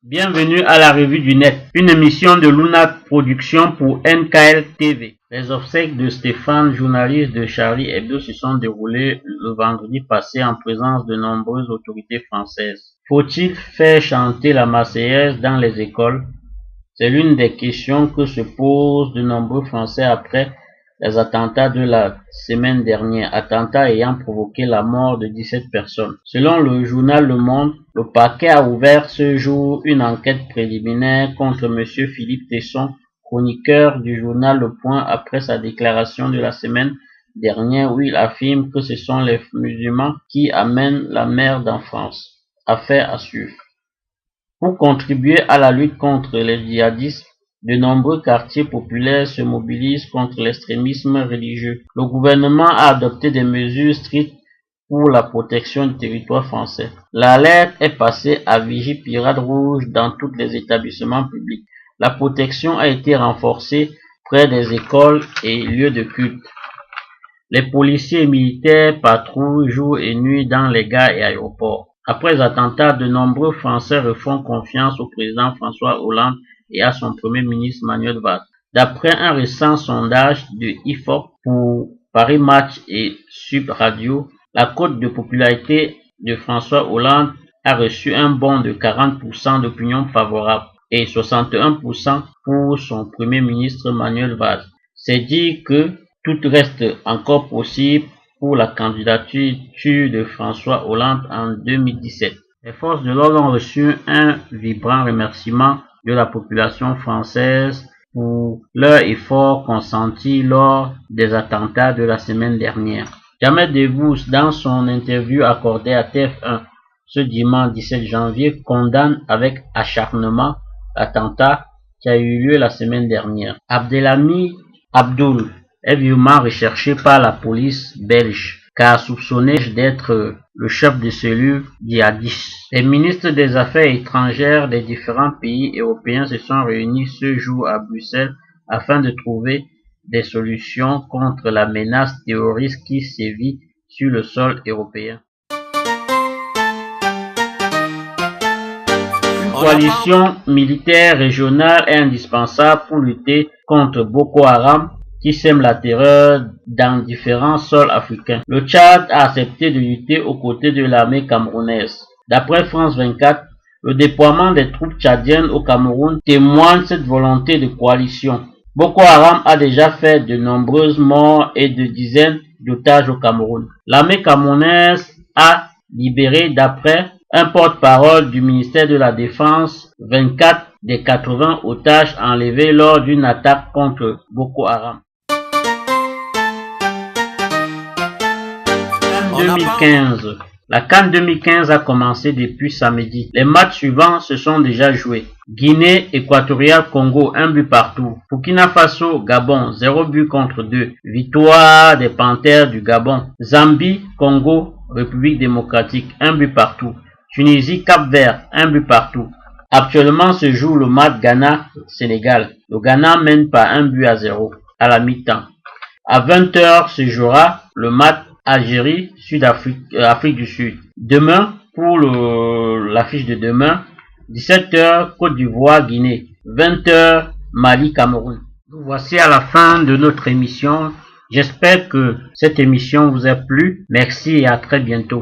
Bienvenue à la revue du net, une émission de Luna Production pour NKL TV. Les obsèques de Stéphane, journaliste de Charlie Hebdo, se sont déroulées le vendredi passé en présence de nombreuses autorités françaises. Faut-il faire chanter la Marseillaise dans les écoles? C'est l'une des questions que se posent de nombreux Français après les attentats de la semaine dernière, attentats ayant provoqué la mort de 17 personnes. Selon le journal Le Monde, le parquet a ouvert ce jour une enquête préliminaire contre M. Philippe Tesson, chroniqueur du journal Le Point, après sa déclaration de la semaine dernière où il affirme que ce sont les musulmans qui amènent la merde en France. Affaire à suivre. Pour contribuer à la lutte contre les djihadistes, de nombreux quartiers populaires se mobilisent contre l'extrémisme religieux. Le gouvernement a adopté des mesures strictes pour la protection du territoire français. L'alerte est passée à Vigie Pirate Rouge dans tous les établissements publics. La protection a été renforcée près des écoles et lieux de culte. Les policiers et militaires patrouillent jour et nuit dans les gares et aéroports. Après les attentats, de nombreux Français refont confiance au président François Hollande et à son premier ministre Manuel Valls. D'après un récent sondage de IFOP pour Paris Match et Sub Radio, la cote de popularité de François Hollande a reçu un bond de 40% d'opinion favorable et 61% pour son premier ministre Manuel Valls. C'est dire que tout reste encore possible pour la candidature de François Hollande en 2017. Les forces de l'ordre ont reçu un vibrant remerciement de la population française pour leur effort consenti lors des attentats de la semaine dernière. Jamel Debbouze, dans son interview accordée à TF1 ce dimanche 17 janvier, condamne avec acharnement l'attentat qui a eu lieu la semaine dernière. Abdelhamid Abdoul est vivement recherché par la police belge car soupçonné d'être le chef de cellule djihadiste. Les ministres des Affaires étrangères des différents pays européens se sont réunis ce jour à Bruxelles afin de trouver des solutions contre la menace terroriste qui sévit sur le sol européen. Une coalition militaire régionale est indispensable pour lutter contre Boko Haram qui sème la terreur dans différents sols africains. Le Tchad a accepté de lutter aux côtés de l'armée camerounaise. D'après France 24, le déploiement des troupes tchadiennes au Cameroun témoigne cette volonté de coalition. Boko Haram a déjà fait de nombreuses morts et de dizaines d'otages au Cameroun. L'armée camerounaise a libéré, d'après un porte-parole du ministère de la Défense, 24 des 80 otages enlevés lors d'une attaque contre Boko Haram. 2015. La CAN 2015 a commencé depuis samedi. Les matchs suivants se sont déjà joués. Guinée équatoriale Congo, 1 but partout. Burkina Faso Gabon, 0 but contre 2. Victoire des Panthères du Gabon. Zambie Congo République démocratique, 1 but partout. Tunisie Cap-Vert, 1 but partout. Actuellement se joue le match Ghana-Sénégal. Le Ghana mène par 1 but à 0 à la mi-temps. À 20h se jouera le match Algérie, Afrique du Sud. Demain, pour l'affiche de demain, 17h, Côte d'Ivoire, Guinée. 20h, Mali, Cameroun. Voici à la fin de notre émission. J'espère que cette émission vous a plu. Merci et à très bientôt.